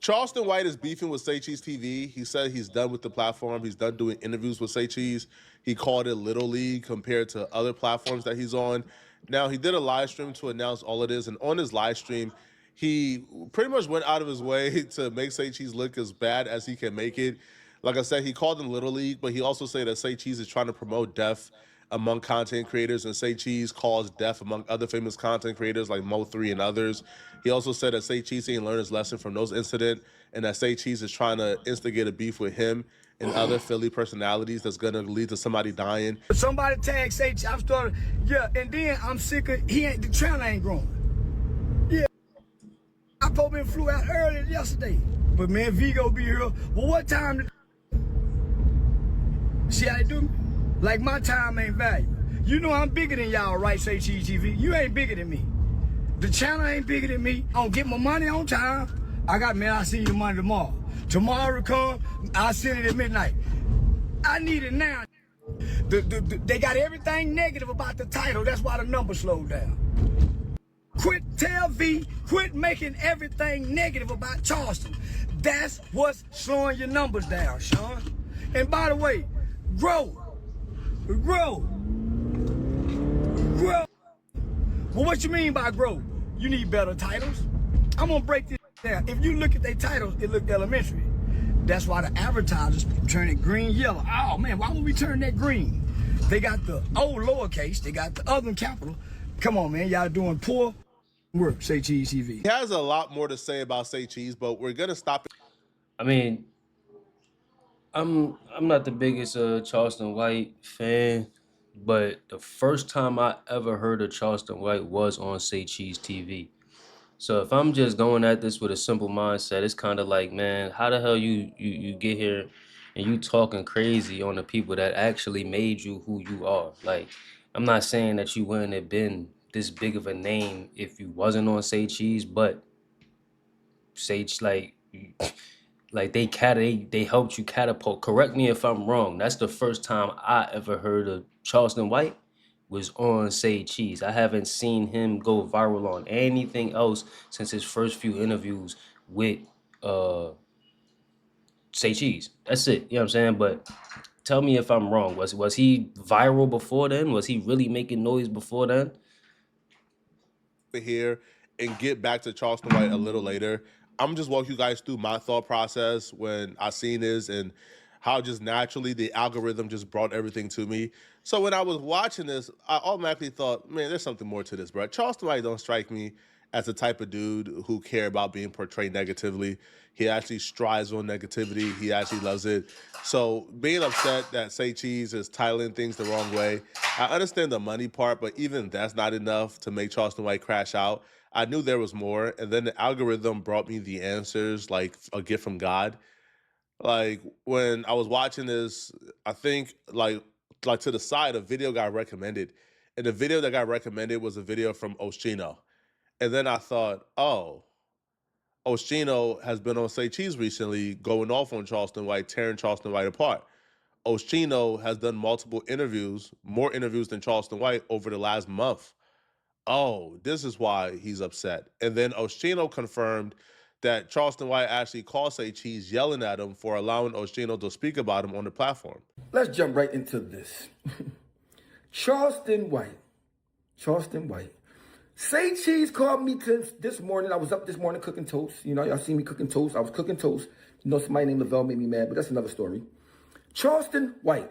Charleston White is beefing with Say Cheese TV. He said he's done with the platform. He's done doing interviews with Say Cheese. He called it Little League compared to other platforms that he's on. Now, he did a live stream to announce all it is. And on his live stream, he pretty much went out of his way to make Say Cheese look as bad as he can make it. Like I said, he called them Little League, but he also said that Say Cheese is trying to promote death among content creators, and Say Cheese caused death among other famous content creators like Mo3 and others. He also said that Say Cheese ain't learned his lesson from those incidents, and that Say Cheese is trying to instigate a beef with him and other Philly personalities that's gonna lead to somebody dying. Somebody tag Say Cheese, I'm starting, yeah, and then I'm sick of, the channel ain't growing. Yeah, I probably flew out earlier yesterday, but man, Vigo be here. Well, what time? See how they do me? Like my time ain't valuable. You know I'm bigger than y'all, right, Say Cheese TV? You ain't bigger than me. The channel ain't bigger than me. I don't get my money on time. I'll see you the money tomorrow. Tomorrow come, I'll send it at midnight. I need it now. They got everything negative about the title. That's why the numbers slowed down. Tell V, quit making everything negative about Charleston. That's what's slowing your numbers down, Sean. And by the way, grow. Well, what you mean by grow? You need better titles. I'm gonna break this down. If you look at their titles, it looked elementary. That's why the advertisers turn it green, yellow. Oh man, why would we turn that green? They got the old lowercase, they got the other capital. Come on, man, y'all doing poor work, Say Cheese TV. He has a lot more to say about Say Cheese, but we're gonna stop it. I mean, I'm not the biggest Charleston White fan, but the first time I ever heard of Charleston White was on Say Cheese TV. So if I'm just going at this with a simple mindset, it's kind of like, man, how the hell you get here and you talking crazy on the people that actually made you who you are? Like, I'm not saying that you wouldn't have been this big of a name if you wasn't on Say Cheese, but Sage like they helped you catapult. Correct me if I'm wrong. That's the first time I ever heard of Charleston White was on Say Cheese. I haven't seen him go viral on anything else since his first few interviews with Say Cheese. That's it. You know what I'm saying? But tell me if I'm wrong. Was he viral before then? Was he really making noise before then? Here and get back to Charleston White a little later. I'm just walk you guys through my thought process when I seen this and how just naturally the algorithm just brought everything to me. So when I was watching this, I automatically thought, man, there's something more to this, bro. Charleston White don't strike me as the type of dude who care about being portrayed negatively. He actually strives on negativity. He actually loves it. So being upset that Say Cheese is titling things the wrong way, I understand the money part, but even that's not enough to make Charleston White crash out. I knew there was more, and then the algorithm brought me the answers like a gift from God. Like when I was watching this, I think like to the side, a video got recommended, and the video that got recommended was a video from Oschino. And then I thought, oh, Oschino has been on Say Cheese recently, going off on Charleston White, tearing Charleston White apart. Oschino has done multiple interviews, more interviews than Charleston White over the last month. Oh, this is why he's upset. And then Oschino confirmed that Charleston White actually called Say Cheese, yelling at him for allowing Oschino to speak about him on the platform. Let's jump right into this. Charleston White. Say Cheese called me this morning. I was up this morning cooking toast. You know, y'all see me cooking toast. I was cooking toast. You know, somebody named Lavelle made me mad, but that's another story. Charleston White.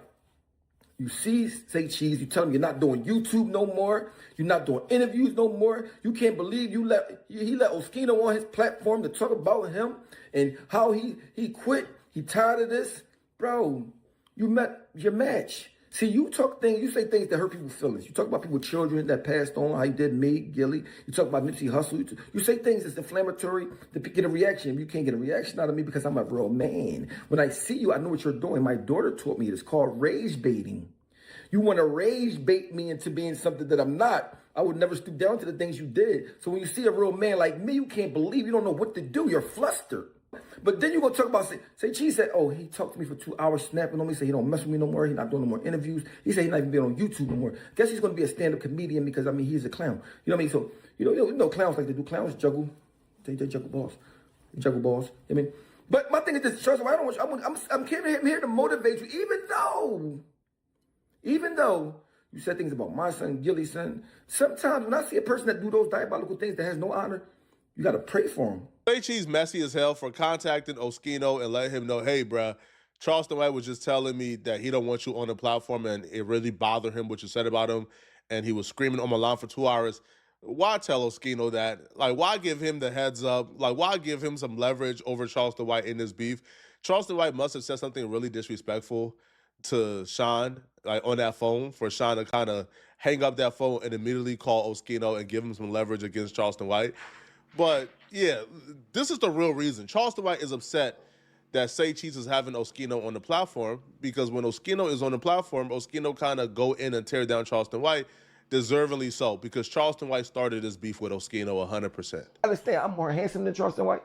You see Say Cheese, you tell him you're not doing YouTube no more. You're not doing interviews no more. You can't believe he let Oschino on his platform to talk about him and how he quit. He tired of this. Bro, you met your match. See, you say things that hurt people's feelings. You talk about people's children that passed on, how you did me, Gilly. You talk about Nipsey Hussle. You say things that's inflammatory to get a reaction. You can't get a reaction out of me because I'm a real man. When I see you, I know what you're doing. My daughter taught me it's called rage baiting. You want to rage bait me into being something that I'm not. I would never stoop down to the things you did. So when you see a real man like me, you can't believe, you don't know what to do. You're flustered. But then you're going to talk about, Say Cheese said, oh, he talked to me for 2 hours snapping on me, said he don't mess with me no more, he's not doing no more interviews. He said he's not even being on YouTube no more. Guess he's going to be a stand-up comedian because, I mean, he's a clown. You know what I mean? So, you know clowns like to do. Clowns juggle. They juggle balls. You juggle balls. I mean, but my thing is this, Charles, I don't want you, I'm here to motivate you, even though you said things about my son, Gilly's son. Sometimes when I see a person that do those diabolical things that has no honor, you got to pray for him. Say Cheese messy as hell for contacting Oskino and letting him know, hey, bruh, Charleston White was just telling me that he don't want you on the platform, and it really bothered him what you said about him, and he was screaming on my line for 2 hours. Why tell Oskino that? Like, why give him the heads up? Like, why give him some leverage over Charleston White in this beef? Charleston White must have said something really disrespectful to Sean, like on that phone, for Sean to kind of hang up that phone and immediately call Oskino and give him some leverage against Charleston White. But yeah, this is the real reason. Charleston White is upset that Say Cheese is having Oskino on the platform, because when Oskino is on the platform, Oskino kind of go in and tear down Charleston White, deservingly so, because Charleston White started this beef with Oskino 100%. I understand, I'm more handsome than Charleston White.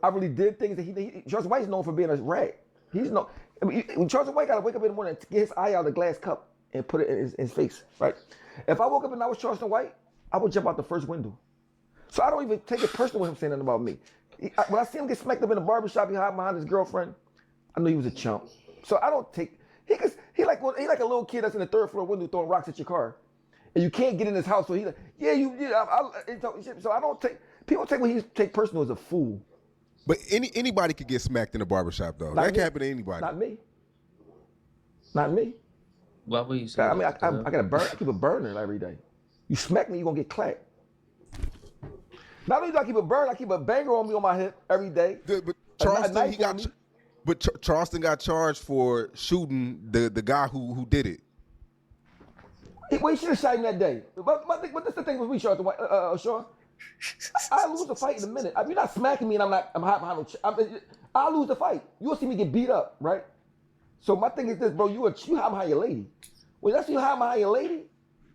I really did things that Charleston White's known for being a rat. When Charleston White got to wake up in the morning and get his eye out of the glass cup and put it in his face, right? If I woke up and I was Charleston White, I would jump out the first window. So I don't even take it personal with him saying nothing about me. When I see him get smacked up in the barbershop behind his girlfriend, I knew he was a chump. So I don't take, he like a little kid that's in the third floor window throwing rocks at your car. And you can't get in his house, so he's like, so I don't take, people take what he take personal as a fool. But anybody could get smacked in a barbershop, though. That can happen to anybody. Not me. Not me. Why would you say I mean, that? I got a burn. I keep a burner every day. You smack me, you're going to get clapped. Not only do I keep a burn, I keep a banger on me on my hip every day. But Charleston got charged for shooting the guy who did it. Well, he should have shot him that day. But that's the thing with me, Charleston White, Sean. I lose the fight in a minute. You're not smacking me and I'm hot behind no I'll lose the fight. You'll see me get beat up, right? So my thing is this, bro, you hide behind your lady. When that's you hide behind your lady,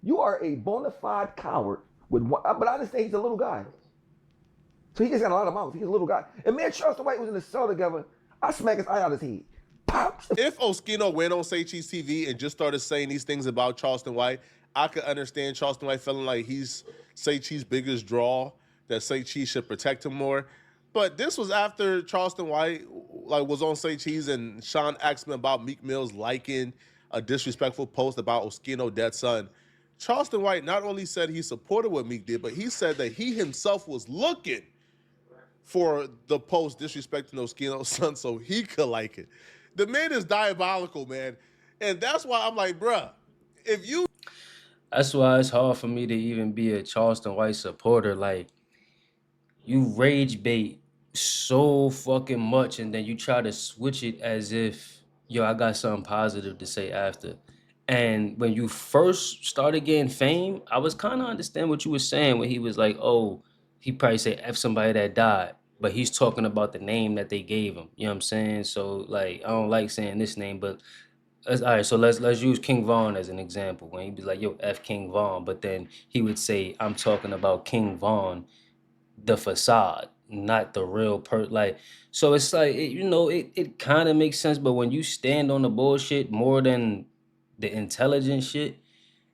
you are a bona fide coward. But I understand he's a little guy. So he just got a lot of mouth. He's a little guy. And me and Charleston White was in the cell together. I smack his eye out his head. Pop. If Oskino went on Say Cheese TV and just started saying these things about Charleston White, I could understand Charleston White feeling like he's Say Cheese's biggest draw, that Say Cheese should protect him more. But this was after Charleston White was on Say Cheese, and Sean asked me about Meek Mill's liking a disrespectful post about Oskino's dead son. Charleston White not only said he supported what Meek did, but he said that he himself was looking for the post disrespecting Oskino's son so he could like it. The man is diabolical, man. And that's why I'm like, bruh, if you... That's why it's hard for me to even be a Charleston White supporter. Like, you rage bait so fucking much, and then you try to switch it as if, yo, I got something positive to say after. And when you first started getting fame, I was kind of understand what you were saying when he was like, oh, he probably say F somebody that died, but he's talking about the name that they gave him. You know what I'm saying? So, like, I don't like saying this name, but all right, so let's use King Von as an example. When he'd be like, yo, F King Von, but then he would say, I'm talking about King Von, the facade, not the real like, so it's like, it kind of makes sense, but when you stand on the bullshit more than the intelligent shit,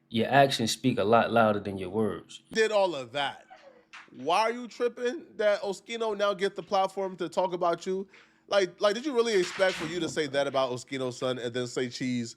your actions speak a lot louder than your words. Did all of that. Why are you tripping that Oskino now get the platform to talk about you? Like, did you really expect for you to say that about Oskino's son and then Say Cheese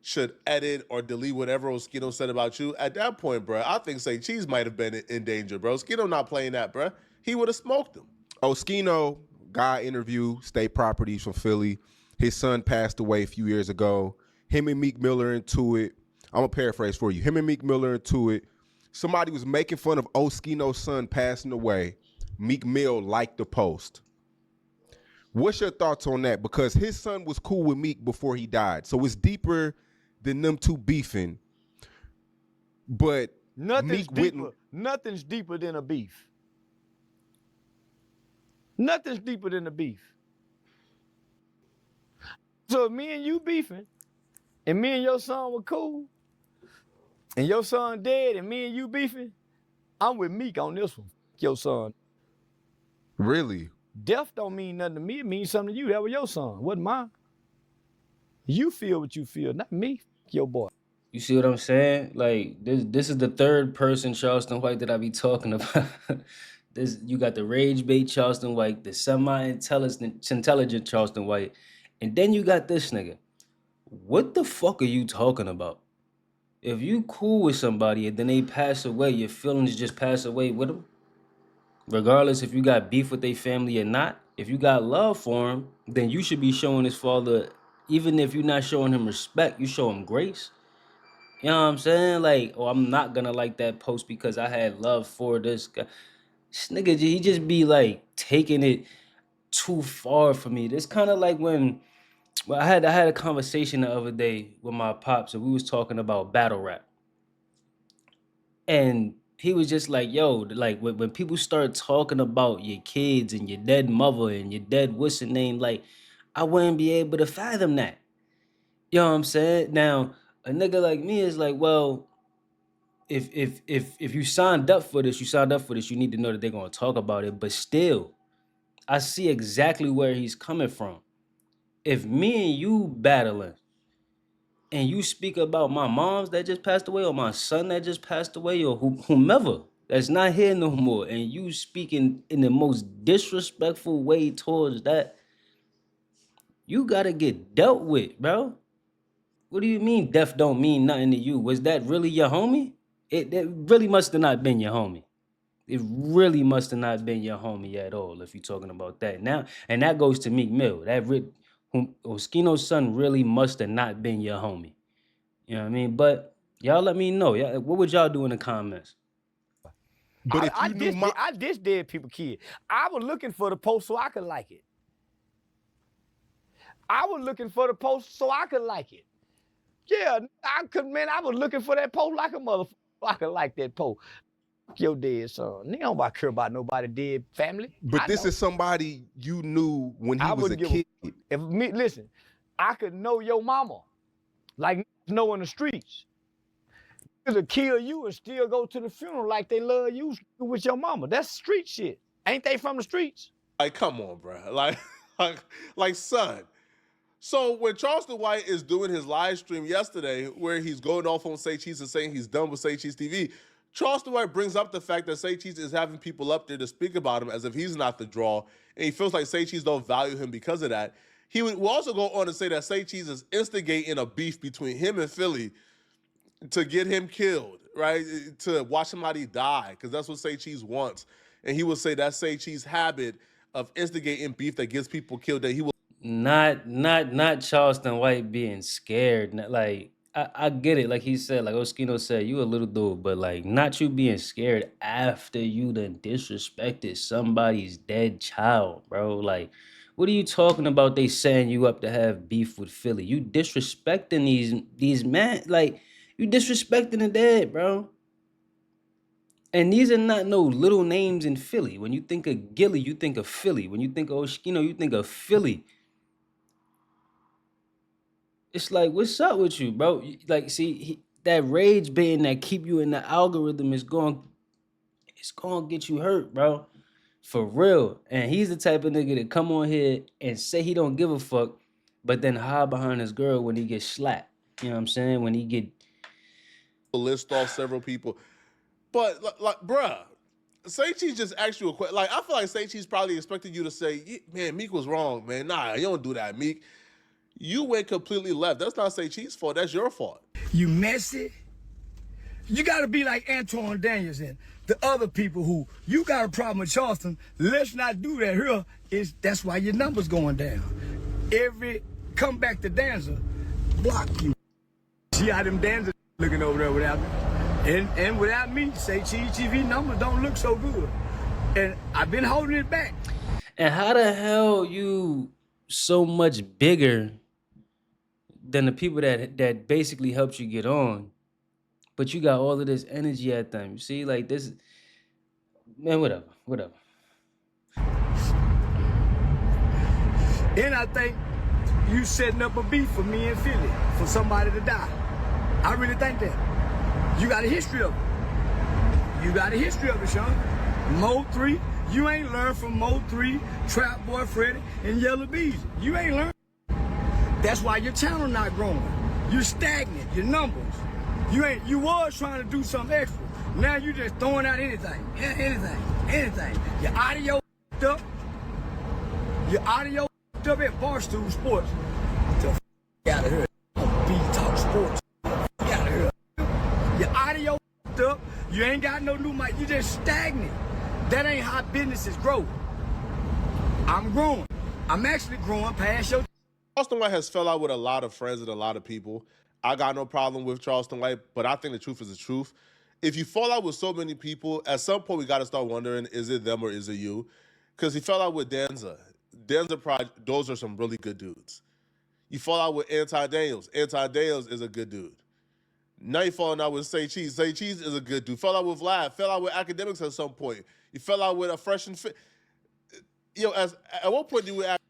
should edit or delete whatever Oskino said about you? At that point, bro, I think Say Cheese might have been in danger, bro. Oskino not playing that, bro. He would have smoked him. Oskino, guy interview, State Properties from Philly. His son passed away a few years ago. Him and Meek Miller into it. I'm going to paraphrase for you. Him and Meek Miller into it. Somebody was making fun of Oskino's son passing away. Meek Mill liked the post. What's your thoughts on that? Because his son was cool with Meek before he died. So it's deeper than them two beefing. But nothing's deeper than a beef. Nothing's deeper than a beef. So if me and you beefing, and me and your son were cool, and your son dead, and me and you beefing, I'm with Meek on this one. Your son. Really? Death don't mean nothing to me. It means something to you. That was your son, wasn't mine. You feel what you feel, not me, your boy. You see what I'm saying? Like, this is the third person, Charleston White, that I be talking about You got the rage bait Charleston White, the intelligent Charleston White, and then you got this nigga. What the fuck are you talking about? If you cool with somebody and then they pass away, your feelings just pass away with them. Regardless if you got beef with their family or not, if you got love for him, then you should be showing his father, even if you're not showing him respect, you show him grace. You know what I'm saying? Like, oh, I'm not gonna like that post because I had love for this guy. This nigga, he just be like taking it too far for me. It's kind of like when I had a conversation the other day with my pops, and we was talking about battle rap. And he was just like, yo, like when people start talking about your kids and your dead mother and your dead what's the name, like, I wouldn't be able to fathom that. You know what I'm saying? Now, a nigga like me is like, well, if you signed up for this, you need to know that they're gonna talk about it. But still, I see exactly where he's coming from. If me and you battling and you speak about my moms that just passed away or my son that just passed away or whomever that's not here no more, and you speaking in the most disrespectful way towards that, you gotta get dealt with, bro. What do you mean death don't mean nothing to you? Was that really your homie? It really must have not been your homie. It really must have not been your homie at all if you're talking about that. Now, and that goes to Meek Mill. Oskino's son really must have not been your homie. You know what I mean? But y'all let me know. What would y'all do in the comments? But if you knew I dish dead people kid. I was looking for the post so I could like it. I was looking for the post so I could like it. Yeah, I was looking for that post like a motherfucker. I could like that post. Fuck your dead son. Nigga don't care about nobody dead family. But this is somebody you knew when he was a kid. Listen, I could know your mama like know in the streets. To kill you and still go to the funeral like they love you with your mama. That's street shit. Ain't they from the streets? Like, come on, bro. Like, son. So when Charleston White is doing his live stream yesterday, where he's going off on Say Cheese and saying he's done with Say Cheese TV, Charleston White brings up the fact that Say Cheese is having people up there to speak about him as if he's not the draw, and he feels like Say Cheese don't value him because of that. He will also go on to say that Say Cheese is instigating a beef between him and Philly to get him killed, right? To watch somebody die, because that's what Say Cheese wants. And he will say that Say Cheese habit of instigating beef that gets people killed, that he will Not Charleston White being scared. Like, I get it. Like he said, like Oskino said, you a little dude, but like not you being scared after you done disrespected somebody's dead child, bro. Like, what are you talking about? They setting you up to have beef with Philly. You disrespecting these men, like you disrespecting the dead, bro. And these are not no little names in Philly. When you think of Gilly, you think of Philly. When you think of Oskino, you think of Philly. It's like, what's up with you, bro? Like, see, that rage baiting that keep you in the algorithm it's going to get you hurt, bro. For real. And he's the type of nigga that come on here and say he don't give a fuck, but then hide behind his girl when he gets slapped. You know what I'm saying? When he get... list off several people. But, like, bruh, Say Cheese just asked you a question. Like, I feel like Say Cheese probably expected you to say, man, Meek was wrong, man. Nah, you don't do that, Meek. You went completely left. That's not Say Cheese's fault. That's your fault. You messy. You got to be like Antoine Daniels and the other people who, you got a problem with Charleston. Let's not do that here. That's why your number's going down. Every comeback to Dancer, block you. See how them dancers looking over there without me? And without me, Say Cheese TV numbers don't look so good. And I've been holding it back. And how the hell you so much bigger than the people that basically helped you get on, but you got all of this energy at them? You see, like this, man, whatever. And I think you setting up a beef for me and Philly, for somebody to die. I really think that. You got a history of it. You got a history of it, Sean. Mo 3, you ain't learned from Mo 3, Trap Boy Freddy, and Yellow Bees. You ain't learned. That's why your channel not growing. You're stagnant, your numbers. You was trying to do something extra. Now you just throwing out anything. Yeah, anything. anything. Your audio up. Your audio up at Barstool Sports. Get the out of here. Be talk sports. Get out of here. Your audio up. You ain't got no new mic. You just stagnant. That ain't how businesses grow. I'm growing. I'm actually growing past your. Charleston White has fell out with a lot of friends and a lot of people. I got no problem with Charleston White, but I think the truth is the truth. If you fall out with so many people, at some point we got to start wondering, is it them or is it you? Because he fell out with Danza. Those are some really good dudes. You fall out with Anti-Daniels. Anti-Daniels is a good dude. Now you falling out with Say Cheese. Say Cheese is a good dude. Fell out with Vlad. Fell out with Academics at some point. You fell out with a Fresh and Fit. At what point do we act?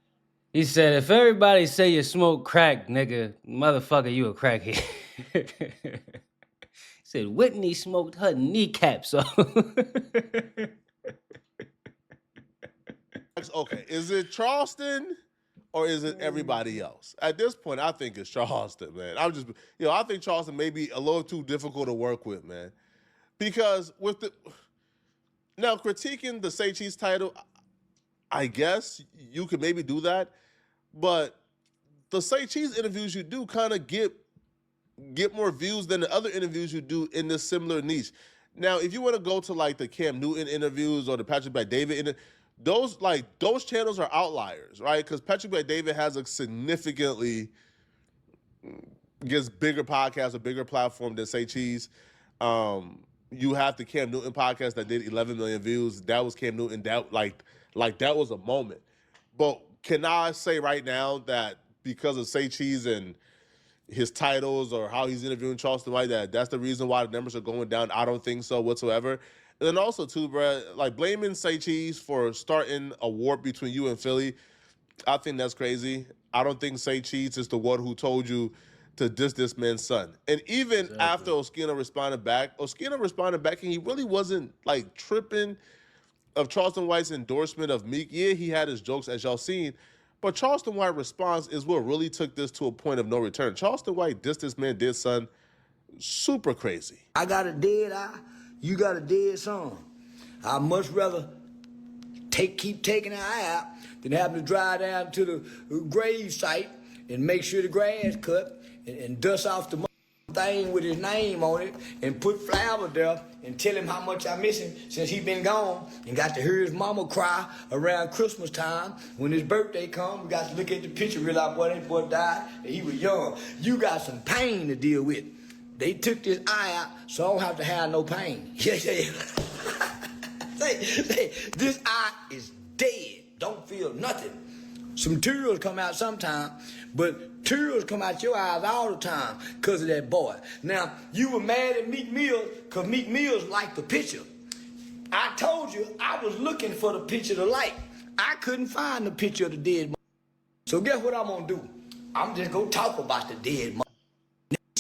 He said, if everybody say you smoke crack, nigga, motherfucker, you a crackhead. He said, Whitney smoked her kneecaps off. Okay, is it Charleston or is it everybody else? At this point, I think it's Charleston, man. I think Charleston may be a little too difficult to work with, man. Because now critiquing the Say Cheese title, I guess you could maybe do that, but the Say Cheese interviews you do kind of get more views than the other interviews you do in this similar niche. Now, if you want to go to like the Cam Newton interviews or the Patrick Bet-David those channels are outliers, right? Because Patrick Bet-David has a significantly bigger podcast, a bigger platform than Say Cheese. You have the Cam Newton podcast that did 11 million views. That was Cam Newton. That that was a moment. But can I say right now that because of Say Cheese and his titles or how he's interviewing Charleston White, that's the reason why the numbers are going down? I don't think so whatsoever. And then also, too, bro, like blaming Say Cheese for starting a war between you and Philly, I think that's crazy. I don't think Say Cheese is the one who told you to diss this man's son. And even after Oskino responded back, and he really wasn't like tripping of Charleston White's endorsement of Meek. Yeah, he had his jokes, as y'all seen, but Charleston White's response is what really took this to a point of no return. Charleston White dissed this man, dead son, super crazy. I got a dead eye. You got a dead son. I'd much rather keep taking an eye out than having to drive down to the grave site and make sure the grass cut and dust off the thing with his name on it and put flowers there and tell him how much I miss him since he been gone, and got to hear his mama cry around Christmas time when his birthday come. We got to look at the picture, realize boy, that boy died and he was young. You got some pain to deal with. They took this eye out, so I don't have to have no pain. Yeah. This eye is dead. Don't feel nothing. Some tears come out sometime, but tears come out your eyes all the time because of that boy. Now, you were mad at Meek Mill because Meek Mill's liked the picture. I told you I was looking for the picture to like. I couldn't find the picture of the dead. So guess what I'm going to do? I'm just going to talk about the dead.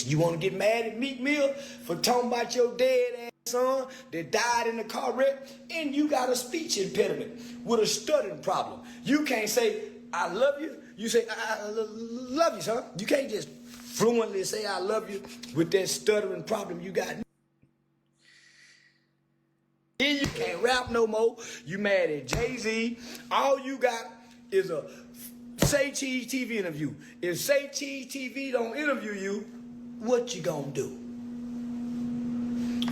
You want to get mad at Meek Mill for talking about your dead ass son that died in a car wreck, and you got a speech impediment with a stuttering problem. You can't say, I love you. You say, I love you, son. You can't just fluently say, I love you with that stuttering problem you got. Then you can't rap no more. You mad at Jay-Z. All you got is a Say Cheese TV interview. If Say Cheese TV don't interview you, what you gonna do?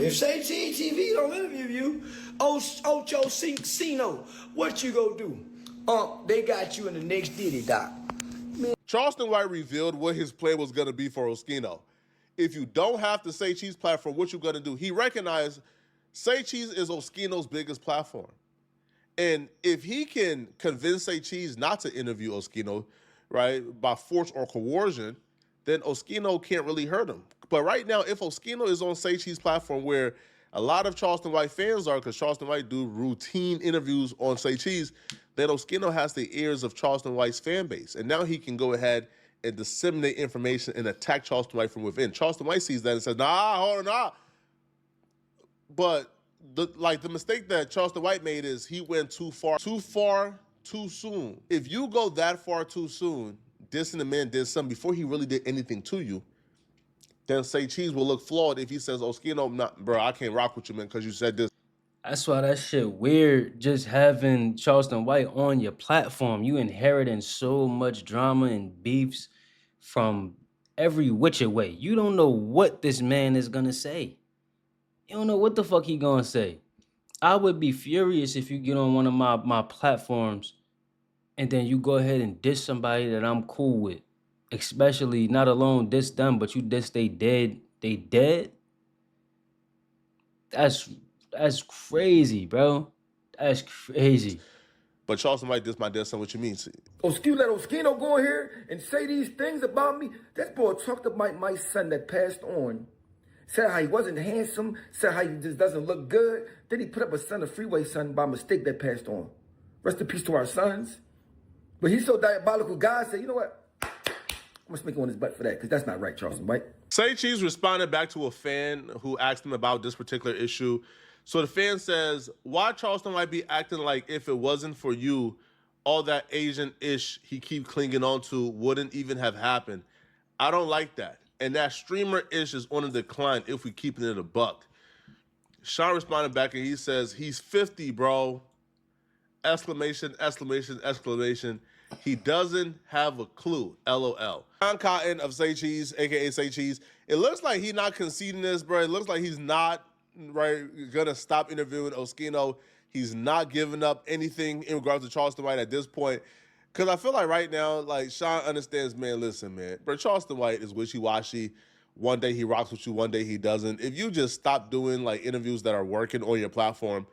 If Say Cheese TV don't interview you, Ocho Cinco, what you gonna do? They got you in the next Diddy, Doc. Charleston White revealed what his plan was going to be for Oskino. If you don't have the Say Cheese platform, what you going to do? He recognized Say Cheese is Oskino's biggest platform. And if he can convince Say Cheese not to interview Oskino, right, by force or coercion, then Oskino can't really hurt him. But right now, if Oskino is on Say Cheese platform where a lot of Charleston White fans are, because Charleston White do routine interviews on Say Cheese, then Oskino has the ears of Charleston White's fan base. And now he can go ahead and disseminate information and attack Charleston White from within. Charleston White sees that and says, hold on, nah. But the mistake that Charleston White made is he went too far, too soon. If you go that far too soon, dissing the man did something before he really did anything to you, then Say Cheese will look flawed if he says, Oskino, bro, I can't rock with you, man, because you said this. That's why that shit weird. Just having Charleston White on your platform, you inheriting so much drama and beefs from every which way. You don't know what this man is gonna say. You don't know what the fuck he gonna say. I would be furious if you get on one of my platforms and then you go ahead and diss somebody that I'm cool with. Especially not alone diss them, but you diss they dead. That's that's crazy, bro. That's crazy. But Charleston White, this my dead son. What you mean? Let Oskino go in here and say these things about me. That boy talked about my son that passed on. Said how he wasn't handsome. Said how he just doesn't look good. Then he put up a son, a freeway son, by mistake that passed on. Rest in peace to our sons. But he's so diabolical. God said, you know what? I'm going to smack him on his butt for that, because that's not right, Charleston White. Say Cheese responded back to a fan who asked him about this particular issue. So the fan says, why Charleston White be acting like if it wasn't for you, all that Asian-ish he keep clinging on to wouldn't even have happened. I don't like that. And that streamer-ish is on a decline if we keeping it a buck. Sean responded back and he says, he's 50, bro. Exclamation, exclamation, exclamation. He doesn't have a clue. LOL. Sean Cotton of Say Cheese, aka Say Cheese. It looks like he's not conceding this, bro. It looks like he's not gonna stop interviewing Oskino. He's not giving up anything in regards to Charleston White at this point. Cause I feel like right now, like Sean understands, man, listen, man. But Charleston White is wishy-washy. One day he rocks with you, one day he doesn't. If you just stop doing like interviews that are working on your platform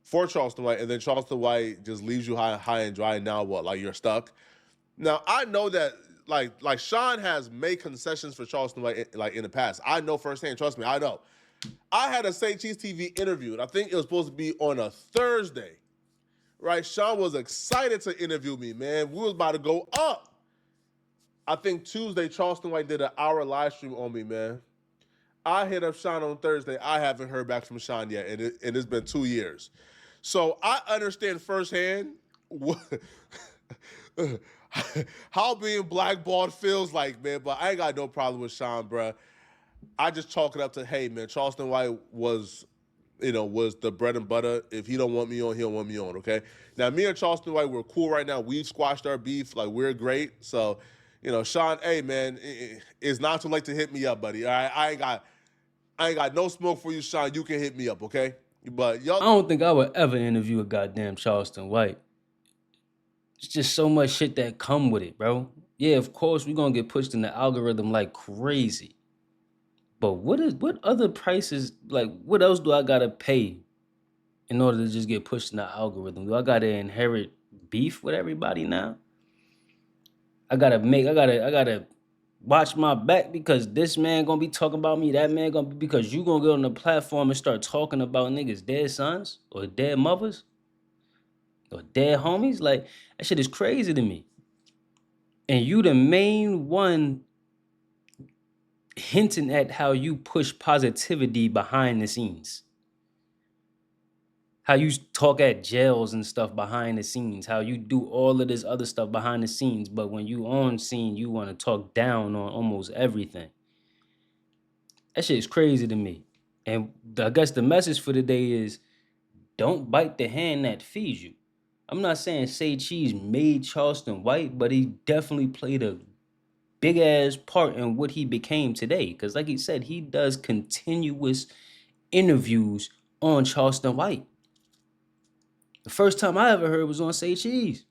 for Charleston White, and then Charleston White just leaves you high and dry, and now what? Like you're stuck. Now I know that like Sean has made concessions for Charleston White like in the past. I know firsthand. Trust me, I know. I had a Say Cheese TV interview, and I think it was supposed to be on a Thursday. Right? Sean was excited to interview me, man. We was about to go up. I think Tuesday, Charleston White did an hour live stream on me, man. I hit up Sean on Thursday. I haven't heard back from Sean yet, and it's been 2 years. So I understand firsthand how being blackballed feels like, man, but I ain't got no problem with Sean, bruh. I just chalk it up to, hey, man, Charleston White was the bread and butter. If he don't want me on, he don't want me on, okay? Now, me and Charleston White, we're cool right now. We've squashed our beef. Like, we're great. So, Sean, hey, man, it's not too late to hit me up, buddy, all right? I ain't got no smoke for you, Sean. You can hit me up, okay? But y'all, I don't think I would ever interview a goddamn Charleston White. It's just so much shit that come with it, bro. Yeah, of course, we're gonna get pushed in the algorithm like crazy. But what other prices, like, what else do I gotta pay in order to just get pushed in the algorithm? Do I gotta inherit beef with everybody now? I gotta watch my back because this man gonna be talking about me, that man gonna be, because you gonna get on the platform and start talking about niggas' dead sons or dead mothers or dead homies. Like, that shit is crazy to me. And you the main one hinting at how you push positivity behind the scenes. How you talk at jails and stuff behind the scenes. How you do all of this other stuff behind the scenes. But when you on scene, you want to talk down on almost everything. That shit is crazy to me. And I guess the message for today is, don't bite the hand that feeds you. I'm not saying Say Cheese made Charleston White, but he definitely played a big ass part in what he became today. Because like he said, he does continuous interviews on Charleston White. The first time I ever heard was on Say Cheese.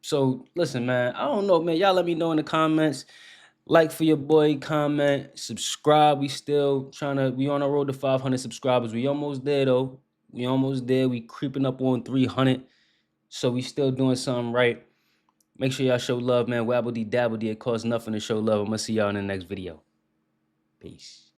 So listen, man, I don't know, man. Y'all let me know in the comments. Like for your boy, comment, subscribe. We on our road to 500 subscribers. We almost there though. We almost there. We creeping up on 300. So we still doing something right. Make sure y'all show love, man. Wabble-dee dabble-dee. It costs nothing to show love. I'm gonna see y'all in the next video. Peace.